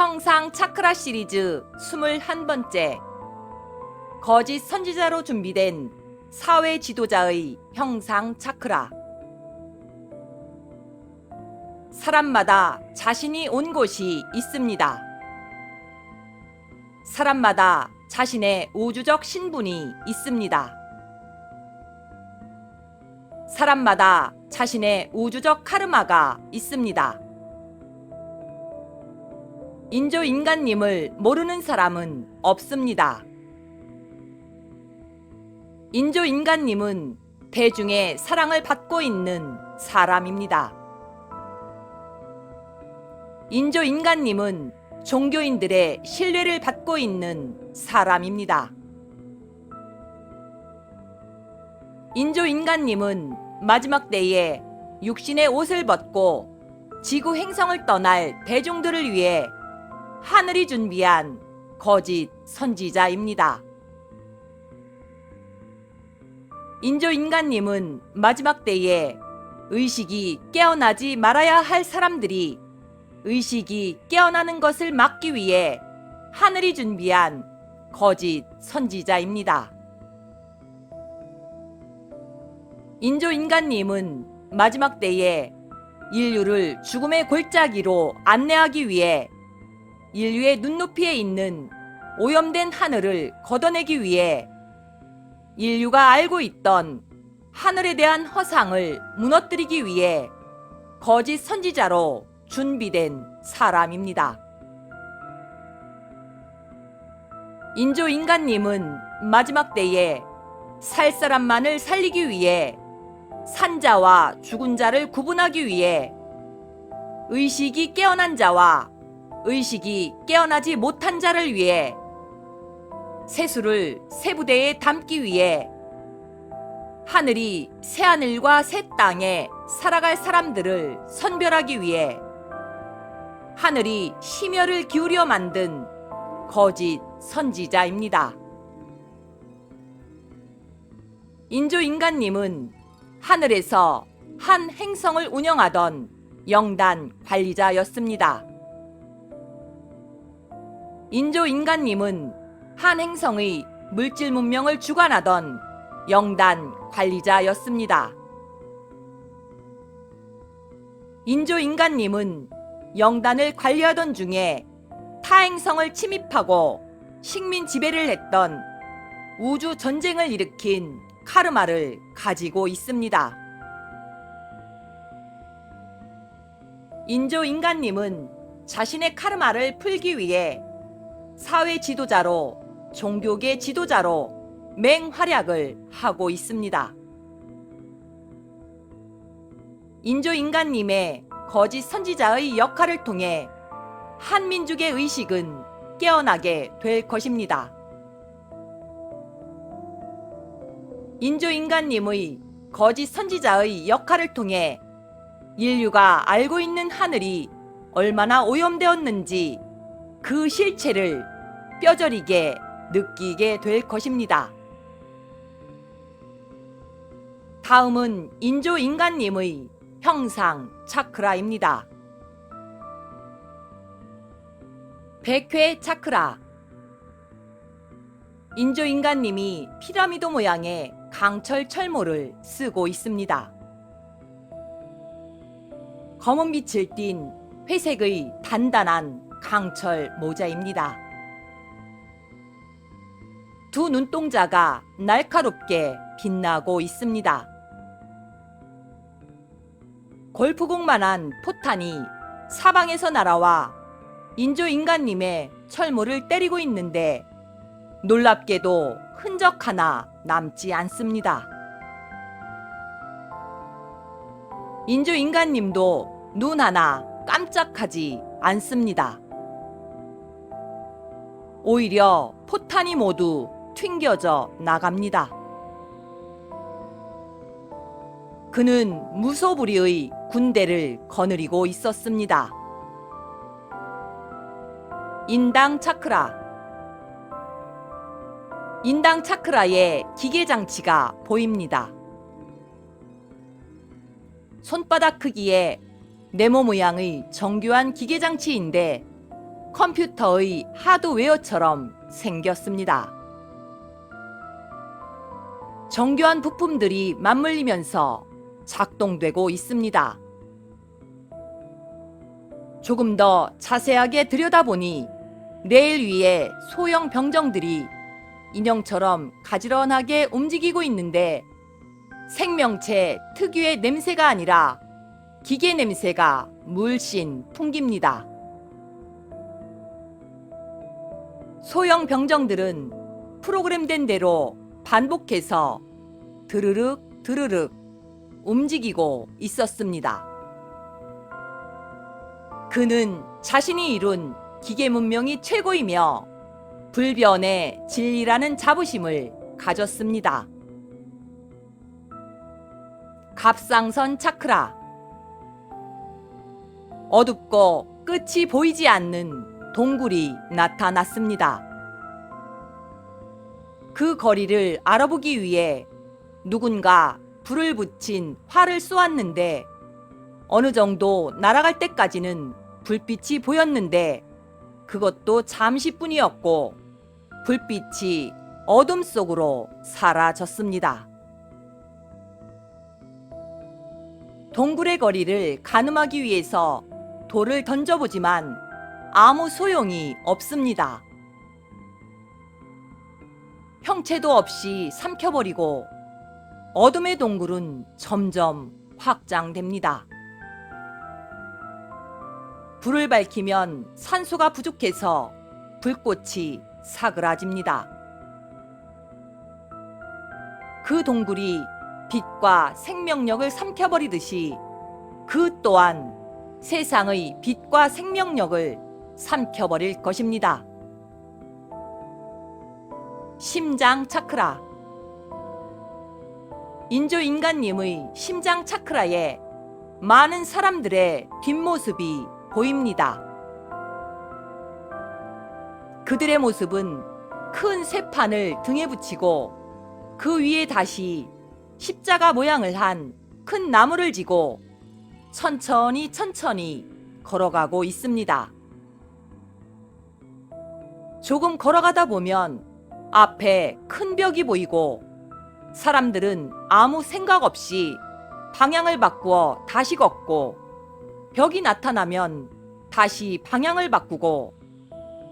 형상 차크라 시리즈 21번째 거짓 선지자로 준비된 사회 지도자의 형상 차크라. 사람마다 자신이 온 곳이 있습니다. 사람마다 자신의 우주적 신분이 있습니다. 사람마다 자신의 우주적 카르마가 있습니다. 인조인간님을 모르는 사람은 없습니다. 인조인간님은 대중의 사랑을 받고 있는 사람입니다. 인조인간님은 종교인들의 신뢰를 받고 있는 사람입니다. 인조인간님은 마지막 때에 육신의 옷을 벗고 지구 행성을 떠날 대중들을 위해 하늘이 준비한 거짓 선지자입니다. 인조인간님은 마지막 때에 의식이 깨어나지 말아야 할 사람들이 의식이 깨어나는 것을 막기 위해 하늘이 준비한 거짓 선지자입니다. 인조인간님은 마지막 때에 인류를 죽음의 골짜기로 안내하기 위해 인류의 눈높이에 있는 오염된 하늘을 걷어내기 위해 인류가 알고 있던 하늘에 대한 허상을 무너뜨리기 위해 거짓 선지자로 준비된 사람입니다. 인조인간님은 마지막 때에 살 사람만을 살리기 위해 산자와 죽은 자를 구분하기 위해 의식이 깨어난 자와 의식이 깨어나지 못한 자를 위해 세수를 새 부대에 담기 위해 하늘이 새하늘과 새 땅에 살아갈 사람들을 선별하기 위해 하늘이 심혈을 기울여 만든 거짓 선지자입니다. 인조인간님은 하늘에서 한 행성을 운영하던 영단 관리자였습니다. 인조인간님은 한 행성의 물질 문명을 주관하던 영단 관리자였습니다. 인조인간님은 영단을 관리하던 중에 타행성을 침입하고 식민 지배를 했던 우주 전쟁을 일으킨 카르마를 가지고 있습니다. 인조인간님은 자신의 카르마를 풀기 위해 사회 지도자로 종교계 지도자로 맹활약을 하고 있습니다. 인조인간님의 거짓 선지자의 역할을 통해 한민족의 의식은 깨어나게 될 것입니다. 인조인간님의 거짓 선지자의 역할을 통해 인류가 알고 있는 하늘이 얼마나 오염되었는지 그 실체를 뼈저리게 느끼게 될 것입니다. 다음은 인조인간님의 형상 차크라입니다. 백회 차크라. 인조인간님이 피라미드 모양의 강철 철모를 쓰고 있습니다. 검은 빛을 띤 회색의 단단한 강철 모자입니다. 두 눈동자가 날카롭게 빛나고 있습니다. 골프공만한 포탄이 사방에서 날아와 인조인간님의 철모를 때리고 있는데 놀랍게도 흔적 하나 남지 않습니다. 인조인간님도 눈 하나 깜짝하지 않습니다. 오히려 포탄이 모두 튕겨져 나갑니다. 그는 무소불위의 군대를 거느리고 있었습니다. 인당 차크라. 인당 차크라의 기계 장치가 보입니다. 손바닥 크기의 네모 모양의 정교한 기계 장치인데 컴퓨터의 하드웨어처럼 생겼습니다. 정교한 부품들이 맞물리면서 작동되고 있습니다. 조금 더 자세하게 들여다보니 레일 위에 소형 병정들이 인형처럼 가지런하게 움직이고 있는데 생명체 특유의 냄새가 아니라 기계 냄새가 물씬 풍깁니다. 소형 병정들은 프로그램된 대로 반복해서 드르륵 드르륵 움직이고 있었습니다. 그는 자신이 이룬 기계 문명이 최고이며 불변의 진리라는 자부심을 가졌습니다. 갑상선 차크라. 어둡고 끝이 보이지 않는 동굴이 나타났습니다. 그 거리를 알아보기 위해 누군가 불을 붙인 활을 쏘았는데 어느 정도 날아갈 때까지는 불빛이 보였는데 그것도 잠시뿐이었고 불빛이 어둠 속으로 사라졌습니다. 동굴의 거리를 가늠하기 위해서 돌을 던져보지만 아무 소용이 없습니다. 형체도 없이 삼켜버리고 어둠의 동굴은 점점 확장됩니다. 불을 밝히면 산소가 부족해서 불꽃이 사그라집니다. 그 동굴이 빛과 생명력을 삼켜버리듯이 그 또한 세상의 빛과 생명력을 삼켜버릴 것입니다. 심장 차크라. 인조인간님의 심장 차크라에 많은 사람들의 뒷모습이 보입니다. 그들의 모습은 큰 쇠판을 등에 붙이고 그 위에 다시 십자가 모양을 한 큰 나무를 지고 천천히 걸어가고 있습니다. 조금 걸어가다 보면 앞에 큰 벽이 보이고 사람들은 아무 생각 없이 방향을 바꾸어 다시 걷고 벽이 나타나면 다시 방향을 바꾸고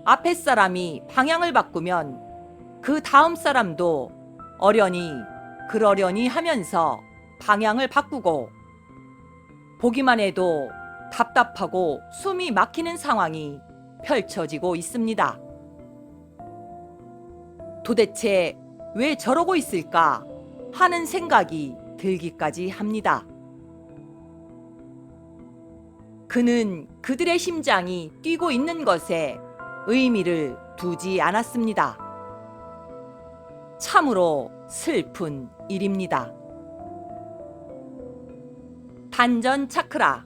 앞에 사람이 방향을 바꾸면 그 다음 사람도 어련히 그러려니 하면서 방향을 바꾸고 보기만 해도 답답하고 숨이 막히는 상황이 펼쳐지고 있습니다. 도대체 왜 저러고 있을까 하는 생각이 들기까지 합니다. 그는 그들의 심장이 뛰고 있는 것에 의미를 두지 않았습니다. 참으로 슬픈 일입니다. 단전 차크라.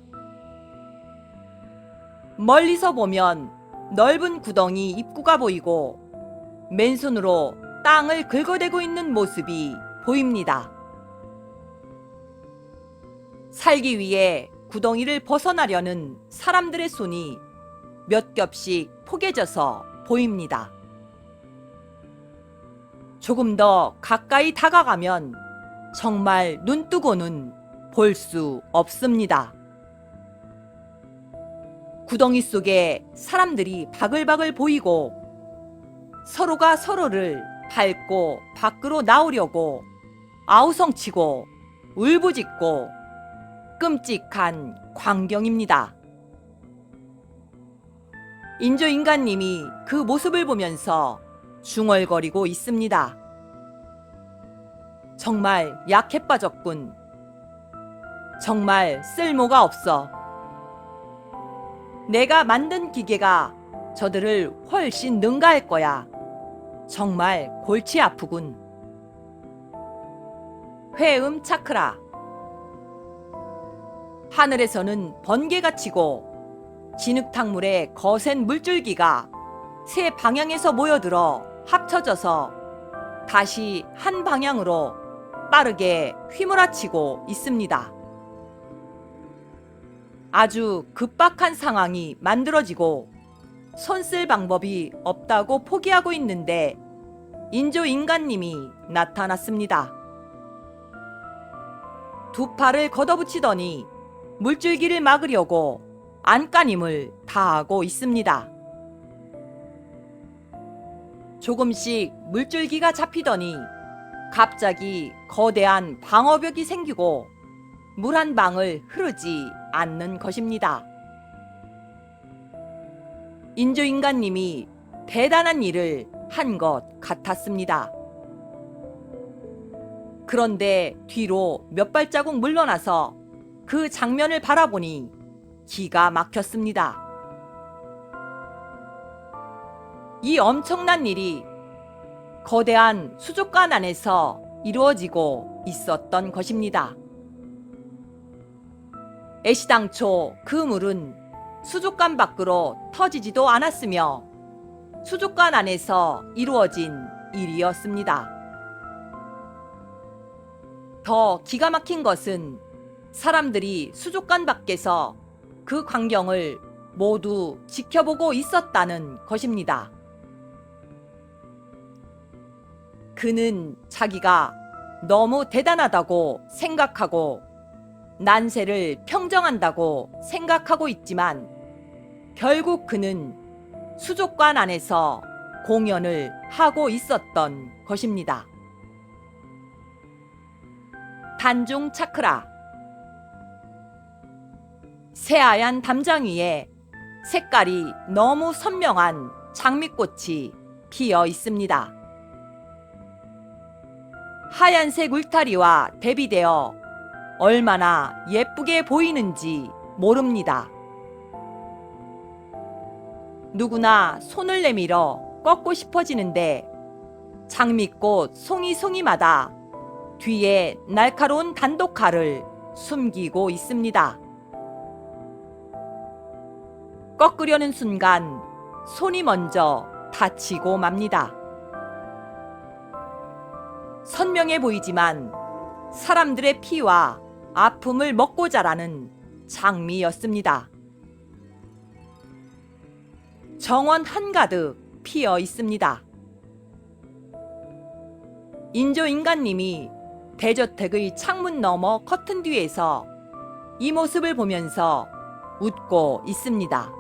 멀리서 보면 넓은 구덩이 입구가 보이고 맨손으로 땅을 긁어대고 있는 모습이 보입니다. 살기 위해 구덩이를 벗어나려는 사람들의 손이 몇 겹씩 포개져서 보입니다. 조금 더 가까이 다가가면 정말 눈뜨고는 볼 수 없습니다. 구덩이 속에 사람들이 바글바글 보이고 서로가 서로를 밟고 밖으로 나오려고 아우성치고 울부짖고 끔찍한 광경입니다. 인조인간님이 그 모습을 보면서 중얼거리고 있습니다. 정말 약해 빠졌군. 정말 쓸모가 없어. 내가 만든 기계가 저들을 훨씬 능가할 거야. 정말 골치 아프군. 회음 차크라. 하늘에서는 번개가 치고 진흙탕물에 거센 물줄기가 세 방향에서 모여들어 합쳐져서 다시 한 방향으로 빠르게 휘몰아치고 있습니다. 아주 급박한 상황이 만들어지고 손 쓸 방법이 없다고 포기하고 있는데 인조인간님이 나타났습니다. 두 팔을 걷어붙이더니 물줄기를 막으려고 안간힘을 다하고 있습니다. 조금씩 물줄기가 잡히더니 갑자기 거대한 방어벽이 생기고 물 한 방울 흐르지 않는 것입니다. 인조인간님이 대단한 일을 한 것 같았습니다. 그런데 뒤로 몇 발자국 물러나서 그 장면을 바라보니 기가 막혔습니다. 이 엄청난 일이 거대한 수족관 안에서 이루어지고 있었던 것입니다. 애시당초 그 물은 수족관 밖으로 터지지도 않았으며 수족관 안에서 이루어진 일이었습니다. 더 기가 막힌 것은 사람들이 수족관 밖에서 그 광경을 모두 지켜보고 있었다는 것입니다. 그는 자기가 너무 대단하다고 생각하고 난세를 평정한다고 생각하고 있지만 결국 그는 수족관 안에서 공연을 하고 있었던 것입니다. 단중 차크라. 새하얀 담장 위에 색깔이 너무 선명한 장미꽃이 피어 있습니다. 하얀색 울타리와 대비되어 얼마나 예쁘게 보이는지 모릅니다. 누구나 손을 내밀어 꺾고 싶어지는데 장미꽃 송이송이마다 뒤에 날카로운 단독칼을 숨기고 있습니다. 꺾으려는 순간 손이 먼저 다치고 맙니다. 선명해 보이지만 사람들의 피와 아픔을 먹고 자라는 장미였습니다. 정원 한가득 피어 있습니다. 인조인간님이 대저택의 창문 너머 커튼 뒤에서 이 모습을 보면서 웃고 있습니다.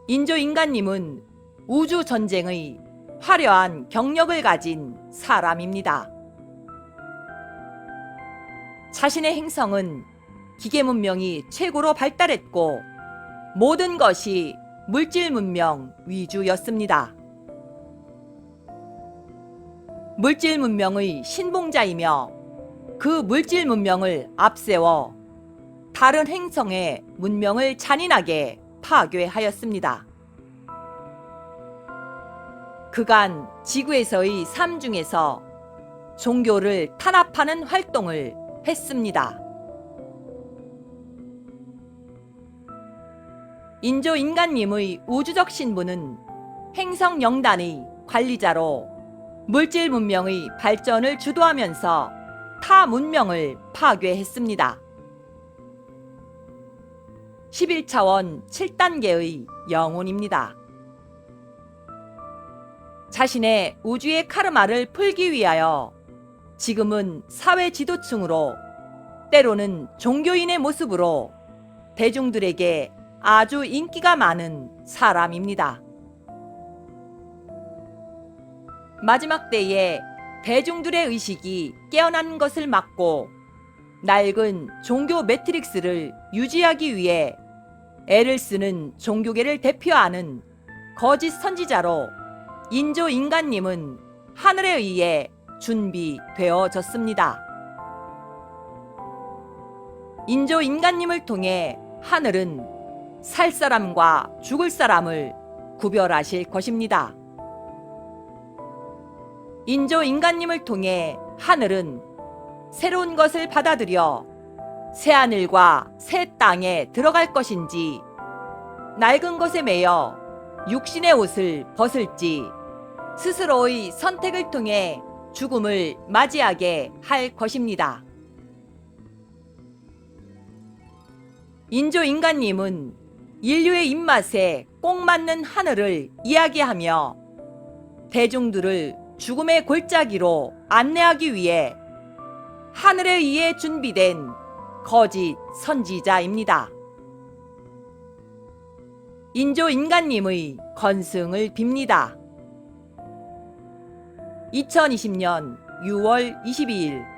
인조인간님은 우주전쟁의 화려한 경력을 가진 사람입니다. 자신의 행성은 기계 문명이 최고로 발달했고 모든 것이 물질 문명 위주였습니다. 물질 문명의 신봉자이며 그 물질 문명을 앞세워 다른 행성의 문명을 잔인하게 파괴하였습니다. 그간 지구에서의 삶 중에서 종교를 탄압하는 활동을 했습니다. 인조인간님의 우주적 신분은 행성 영단의 관리자로 물질 문명의 발전을 주도하면서 타 문명을 파괴했습니다. 11차원 7단계의 영혼입니다. 자신의 우주의 카르마를 풀기 위하여 지금은 사회 지도층으로 때로는 종교인의 모습으로 대중들에게 아주 인기가 많은 사람입니다. 마지막 때에 대중들의 의식이 깨어나는 것을 막고 낡은 종교 매트릭스를 유지하기 위해 애를 쓰는 종교계를 대표하는 거짓 선지자로 인조인간님은 하늘에 의해 준비되어졌습니다. 인조인간님을 통해 하늘은 살 사람과 죽을 사람을 구별하실 것입니다. 인조인간님을 통해 하늘은 새로운 것을 받아들여 새하늘과 새 땅에 들어갈 것인지 낡은 것에 매여 육신의 옷을 벗을지 스스로의 선택을 통해 죽음을 맞이하게 할 것입니다. 인조인간님은 인류의 입맛에 꼭 맞는 하늘을 이야기하며 대중들을 죽음의 골짜기로 안내하기 위해 하늘에 의해 준비된 거짓 선지자입니다. 인조인간님의 건승을 빕니다. 2020년 6월 22일